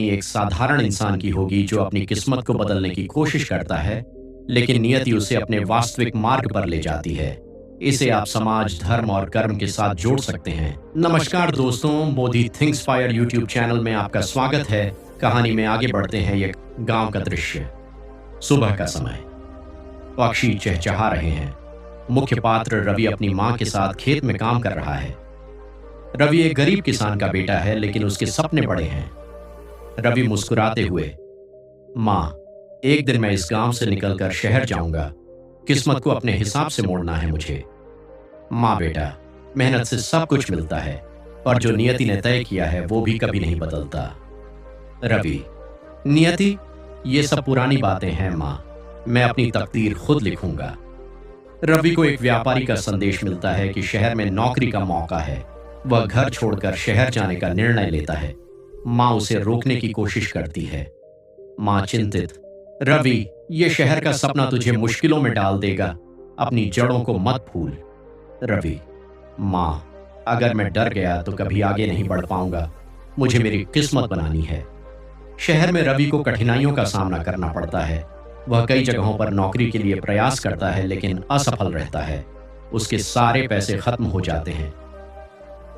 एक साधारण इंसान की होगी जो अपनी किस्मत को बदलने की कोशिश करता है, लेकिन नियति उसे अपने वास्तविक मार्ग पर ले जाती है। इसे आप समाज, धर्म और कर्म के साथ जोड़ सकते हैं। नमस्कार दोस्तों, बोधि थिंक्स फायर यूट्यूब चैनल में आपका स्वागत है। कहानी में आगे बढ़ते हैं। एक गांव का दृश्य। सुबह का समय, पक्षी चहचहा रहे हैं। मुख्य पात्र रवि अपनी माँ के साथ खेत में काम कर रहा है। रवि एक गरीब किसान का बेटा है, लेकिन उसके सपने बड़े हैं। रवि मुस्कुराते हुए, माँ, एक दिन मैं इस गांव से निकलकर शहर जाऊंगा। किस्मत को अपने हिसाब से मोड़ना है मुझे। माँ, बेटा, मेहनत से सब कुछ मिलता है, और जो नियति ने तय किया है वो भी कभी नहीं बदलता। रवि, नियति, ये सब पुरानी बातें हैं माँ। मैं अपनी तकदीर खुद लिखूंगा। रवि को एक व्यापारी का संदेश मिलता है कि शहर में नौकरी का मौका है। वह घर छोड़कर शहर जाने का निर्णय लेता है। माँ उसे रोकने की कोशिश करती है। माँ चिंतित, रवि, ये शहर का सपना तुझे मुश्किलों में डाल देगा। अपनी जड़ों को मत भूल। रवि, माँ, अगर मैं डर गया तो कभी आगे नहीं बढ़ पाऊंगा। मुझे मेरी किस्मत बनानी है। शहर में रवि को कठिनाइयों का सामना करना पड़ता है। वह कई जगहों पर नौकरी के लिए प्रयास करता है, लेकिन असफल रहता है। उसके सारे पैसे खत्म हो जाते हैं।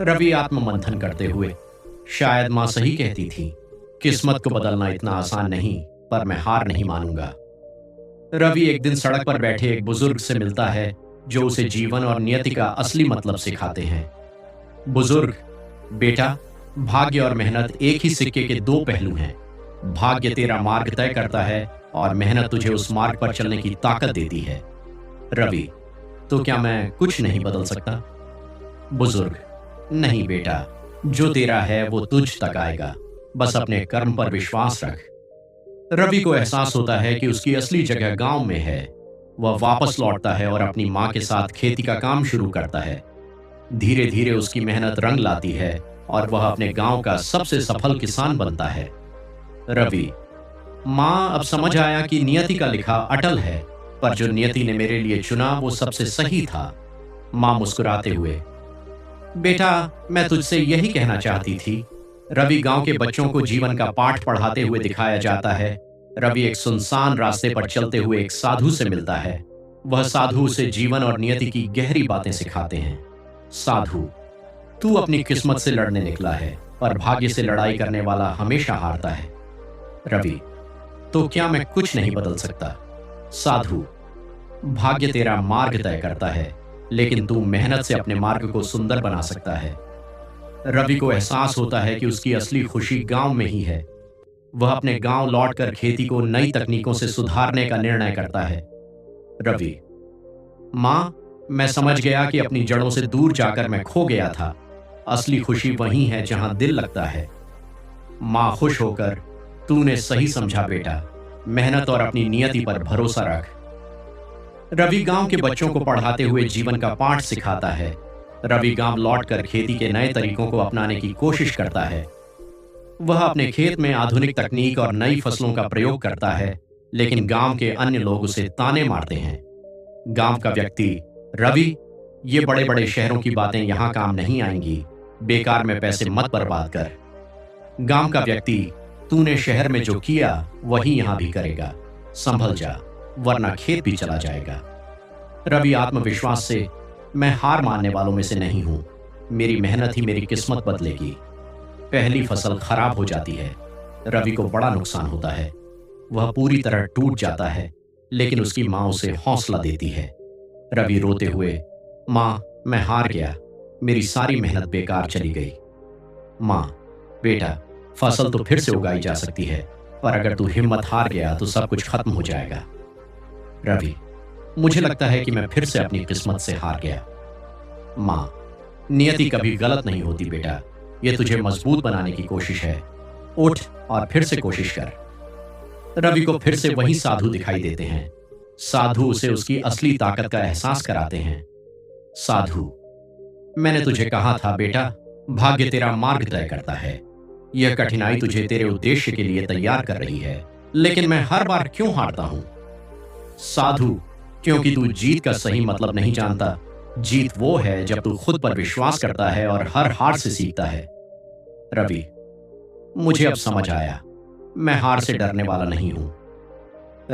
रवि आत्ममंथन करते हुए, शायद माँ सही कहती थी। किस्मत को बदलना इतना आसान नहीं, पर मैं हार नहीं मानूंगा। रवि एक दिन सड़क पर बैठे एक बुजुर्ग से मिलता है, जो उसे जीवन और नियति का असली मतलब सिखाते हैं। बुजुर्ग, बेटा, भाग्य और मेहनत एक ही सिक्के के दो पहलू हैं। भाग्य तेरा मार्ग तय करता है, और मेहनत तुझे उस मार्ग पर चलने की ताकत देती है। रवि, तो क्या मैं कुछ नहीं बदल सकता? बुजुर्ग, नहीं बेटा, जो तेरा है वो तुझ तक आएगा। बस अपने कर्म पर विश्वास रख। रवि को एहसास होता है कि उसकी असली जगह गांव में है। वह वापस लौटता है और अपनी माँ के साथ खेती का काम शुरू करता है। धीरे धीरे उसकी मेहनत रंग लाती है, और वह अपने गांव का सबसे सफल किसान बनता है। रवि, माँ, अब समझ आया कि नियति का लिखा अटल है, पर जो नियति ने मेरे लिए चुना वो सबसे सही था। माँ मुस्कुराते हुए, बेटा, मैं तुझसे यही कहना चाहती थी। रवि गांव के बच्चों को जीवन का पाठ पढ़ाते हुए दिखाया जाता है। रवि एक सुनसान रास्ते पर चलते हुए एक साधु से मिलता है। वह साधु उसे जीवन और नियति की गहरी बातें सिखाते हैं। साधु, तू अपनी किस्मत से लड़ने निकला है, पर भाग्य से लड़ाई करने वाला हमेशा हारता है। रवि, तो क्या मैं कुछ नहीं बदल सकता? साधु, भाग्य तेरा मार्ग तय करता है, लेकिन तू मेहनत से अपने मार्ग को सुंदर बना सकता है। रवि को एहसास होता है कि उसकी असली खुशी गांव में ही है। वह अपने गांव लौटकर खेती को नई तकनीकों से सुधारने का निर्णय करता है। रवि, माँ, मैं समझ गया कि अपनी जड़ों से दूर जाकर मैं खो गया था। असली खुशी वहीं है जहां दिल लगता है। माँ खुश होकर, तूने सही समझा बेटा। मेहनत और अपनी नियति पर भरोसा रख। रवि गांव के बच्चों को पढ़ाते हुए जीवन का पाठ सिखाता है। रवि गांव लौटकर खेती के नए तरीकों को अपनाने की कोशिश करता है। वह अपने खेत में आधुनिक तकनीक और नई फसलों का प्रयोग करता है, लेकिन गांव के अन्य लोग उसे ताने मारते हैं। गांव का व्यक्ति, रवि, ये बड़े बड़े शहरों की बातें यहां काम नहीं आएंगी। बेकार में पैसे मत बर्बाद कर। गांव का व्यक्ति, तूने शहर में जो किया वही यहां भी करेगा। संभल जा, वरना खेत भी चला जाएगा। रवि आत्मविश्वास से, मैं हार मानने वालों में से नहीं हूं। मेरी मेहनत ही मेरी किस्मत बदलेगी। पहली फसल खराब हो जाती है। रवि को बड़ा नुकसान होता है। वह पूरी तरह टूट जाता है, लेकिन उसकी माँ उसे हौसला देती है। रवि रोते हुए, माँ, मैं हार गया। मेरी सारी मेहनत बेकार चली गई। माँ, बेटा, फसल तो फिर से उगाई जा सकती है, पर अगर तू हिम्मत हार गया तो सब कुछ खत्म हो जाएगा। रवि, मुझे लगता है कि मैं फिर से अपनी किस्मत से हार गया। माँ, नियति कभी गलत नहीं होती बेटा। ये तुझे मजबूत बनाने की कोशिश है। उठ और फिर से कोशिश कर। रवि को फिर से वही साधु दिखाई देते हैं। साधु उसे उसकी असली ताकत का एहसास कराते हैं। साधु, मैंने तुझे कहा था बेटा, भाग्य तेरा मार्ग तय करता है। यह कठिनाई तुझे तेरे उद्देश्य के लिए तैयार कर रही है, लेकिन मैं हर बार क्यों हारता हूं? साधु, क्योंकि तू जीत का सही मतलब नहीं जानता। जीत वो है जब तू खुद पर विश्वास करता है और हर हार से सीखता है। रवि, मुझे अब समझ आया। मैं हार से डरने वाला नहीं हूं।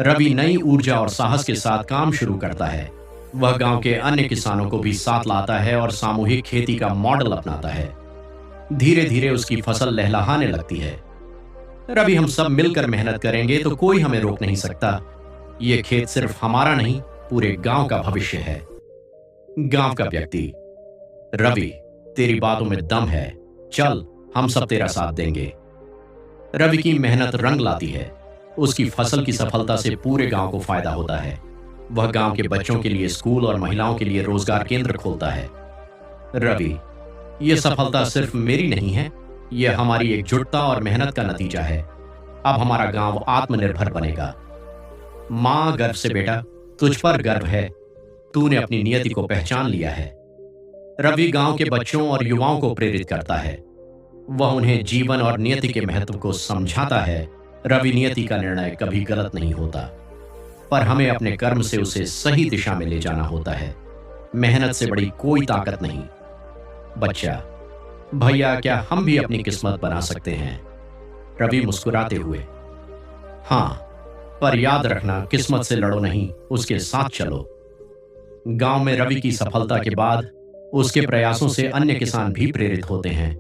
रवि नई ऊर्जा और साहस के साथ काम शुरू करता है। वह गांव के अन्य किसानों को भी साथ लाता है और सामूहिक खेती का मॉडल अपनाता है। धीरे धीरे उसकी फसल लहलहाने लगती है। रवि, हम सब मिलकर मेहनत करेंगे तो कोई हमें रोक नहीं सकता। ये खेत सिर्फ हमारा नहीं, पूरे गांव का भविष्य है। गांव का व्यक्ति: रवि, तेरी बातों में दम है, चल, हम सब तेरा साथ देंगे। रवि की मेहनत रंग लाती है। उसकी फसल की सफलता से पूरे गांव को फायदा होता है। वह गांव के बच्चों के लिए स्कूल और महिलाओं के लिए रोजगार केंद्र खोलता है। रवि, यह सफलता सिर्फ मेरी नहीं है, यह हमारी एकजुटता और मेहनत का नतीजा है। अब हमारा गांव आत्मनिर्भर बनेगा। मां गर्व से: बेटा, तुझ पर गर्व है, तूने अपनी नियति को पहचान लिया है। रवि गांव के बच्चों और युवाओं को प्रेरित करता है। वह उन्हें जीवन और नियति के महत्व को समझाता है। रवि, नियति का निर्णय कभी गलत नहीं होता, पर हमें अपने कर्म से उसे सही दिशा में ले जाना होता है। मेहनत से बड़ी कोई ताकत नहीं। बच्चा: भैया, क्या हम भी अपनी किस्मत बना सकते हैं? रवि मुस्कुराते हुए: हाँ, पर याद रखना, किस्मत से लड़ो नहीं, उसके साथ चलो। गांव में रवि की सफलता के बाद उसके प्रयासों से अन्य किसान भी प्रेरित होते हैं।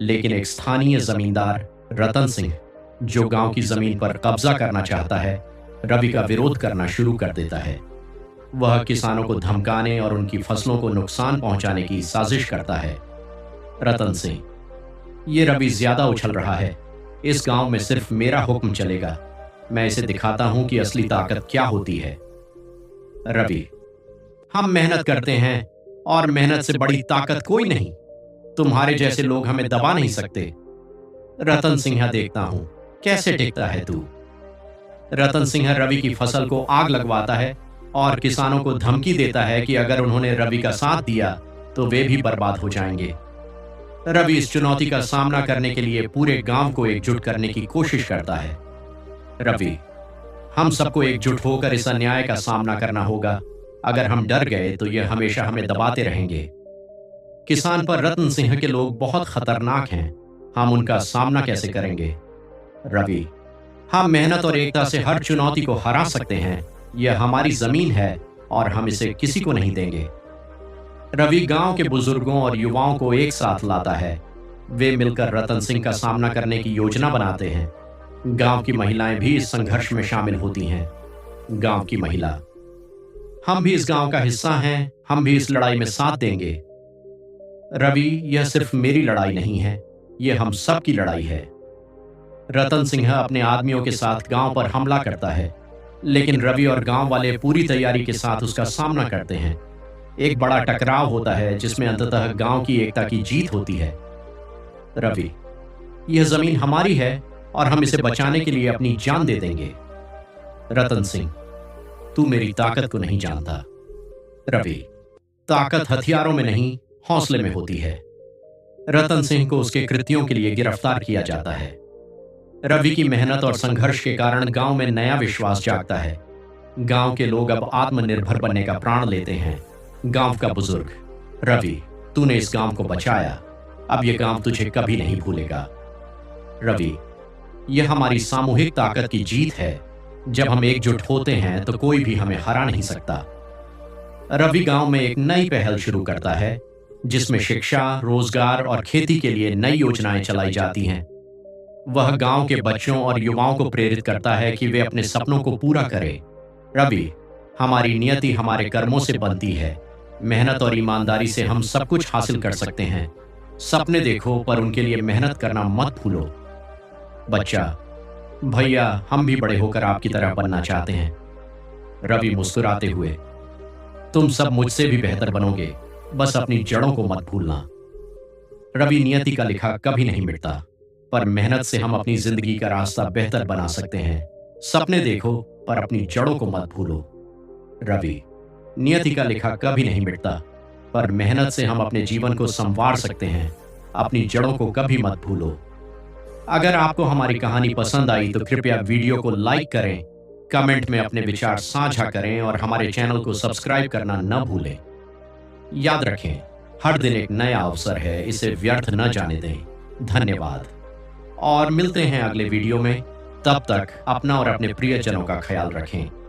लेकिन एक स्थानीय जमींदार, रतन सिंह, जो गांव की जमीन पर कब्जा करना चाहता है, रवि का विरोध करना शुरू कर देता है। वह किसानों को धमकाने और उनकी फसलों को नुकसान पहुंचाने की साजिश करता है। रतन सिंह: ये रवि ज्यादा उछल रहा है। इस गांव में सिर्फ मेरा हुक्म चलेगा। मैं इसे दिखाता हूं कि असली ताकत क्या होती है। रवि: हम मेहनत करते हैं और मेहनत से बड़ी ताकत कोई नहीं। तुम्हारे जैसे लोग हमें दबा नहीं सकते। रतन सिंह: देखता हूं कैसे टिकता है तू। रतन सिंह रवि की फसल को आग लगवाता है और किसानों को धमकी देता है कि अगर उन्होंने रवि का साथ दिया तो वे भी बर्बाद हो जाएंगे। रवि इस चुनौती का सामना करने के लिए पूरे गांव को एकजुट करने की कोशिश करता है। रवि: हम सबको एकजुट होकर इस अन्याय का सामना करना होगा। अगर हम डर गए तो यह हमेशा हमें दबाते रहेंगे। किसान पर रतन सिंह के लोग बहुत खतरनाक हैं। हम उनका सामना कैसे करेंगे? रवि: हम मेहनत और एकता से हर चुनौती को हरा सकते हैं। यह हमारी जमीन है और हम इसे किसी को नहीं देंगे। रवि गांव के बुजुर्गों और युवाओं को एक साथ लाता है। वे मिलकर रतन सिंह का सामना करने की योजना बनाते हैं। गांव की महिलाएं भी इस संघर्ष में शामिल होती हैं। गांव की महिला: हम भी इस गांव का हिस्सा हैं, हम भी इस लड़ाई में साथ देंगे। रवि: यह सिर्फ मेरी लड़ाई नहीं है, यह हम सब की लड़ाई है। रतन सिंह अपने आदमियों के साथ गांव पर हमला करता है, लेकिन रवि और गांव वाले पूरी तैयारी के साथ उसका सामना करते हैं। एक बड़ा टकराव होता है जिसमें अंततः गांव की एकता की जीत होती है। रवि: यह जमीन हमारी है और हम इसे बचाने के लिए अपनी जान दे देंगे। रतन सिंह: तू मेरी ताकत को नहीं जानता। रवि: ताकत हथियारों में नहीं, हौसले में होती है। रतन सिंह को उसके कृत्यों के लिए गिरफ्तार किया जाता है। रवि की मेहनत और संघर्ष के कारण गांव में नया विश्वास जागता है। गांव के लोग अब आत्मनिर्भर बनने का प्रण लेते हैं। गांव का बुजुर्ग: रवि, तूने इस गांव को बचाया, अब यह गांव तुझे कभी नहीं भूलेगा। रवि: यह हमारी सामूहिक ताकत की जीत है। जब हम एकजुट होते हैं तो कोई भी हमें हरा नहीं सकता। रवि गांव में एक नई पहल शुरू करता है, जिसमें शिक्षा, रोजगार और खेती के लिए नई योजनाएं चलाई जाती हैं। वह गांव के बच्चों और युवाओं को प्रेरित करता है कि वे अपने सपनों को पूरा करें। रवि: हमारी नियति हमारे कर्मों से बनती है। मेहनत और ईमानदारी से हम सब कुछ हासिल कर सकते हैं। सपने देखो, पर उनके लिए मेहनत करना मत भूलो। बच्चा: भैया, हम भी बड़े होकर आपकी तरह बनना चाहते हैं। रवि मुस्कुराते हुए: तुम सब मुझसे भी बेहतर बनोगे, बस अपनी जड़ों को मत भूलना। रवि: नियति का लिखा कभी नहीं मिटता, पर मेहनत से हम अपनी जिंदगी का रास्ता बेहतर बना सकते हैं। सपने देखो, पर अपनी जड़ों को मत भूलो। रवि: नियति का लिखा कभी नहीं मिटता, पर मेहनत से हम अपने जीवन को संवार सकते हैं। अपनी जड़ों को कभी मत भूलो। अगर आपको हमारी कहानी पसंद आई तो कृपया वीडियो को लाइक करें, कमेंट में अपने विचार साझा करें और हमारे चैनल को सब्सक्राइब करना न भूलें। याद रखें, हर दिन एक नया अवसर है, इसे व्यर्थ न जाने दें। धन्यवाद और मिलते हैं अगले वीडियो में। तब तक अपना और अपने प्रियजनों का ख्याल रखें।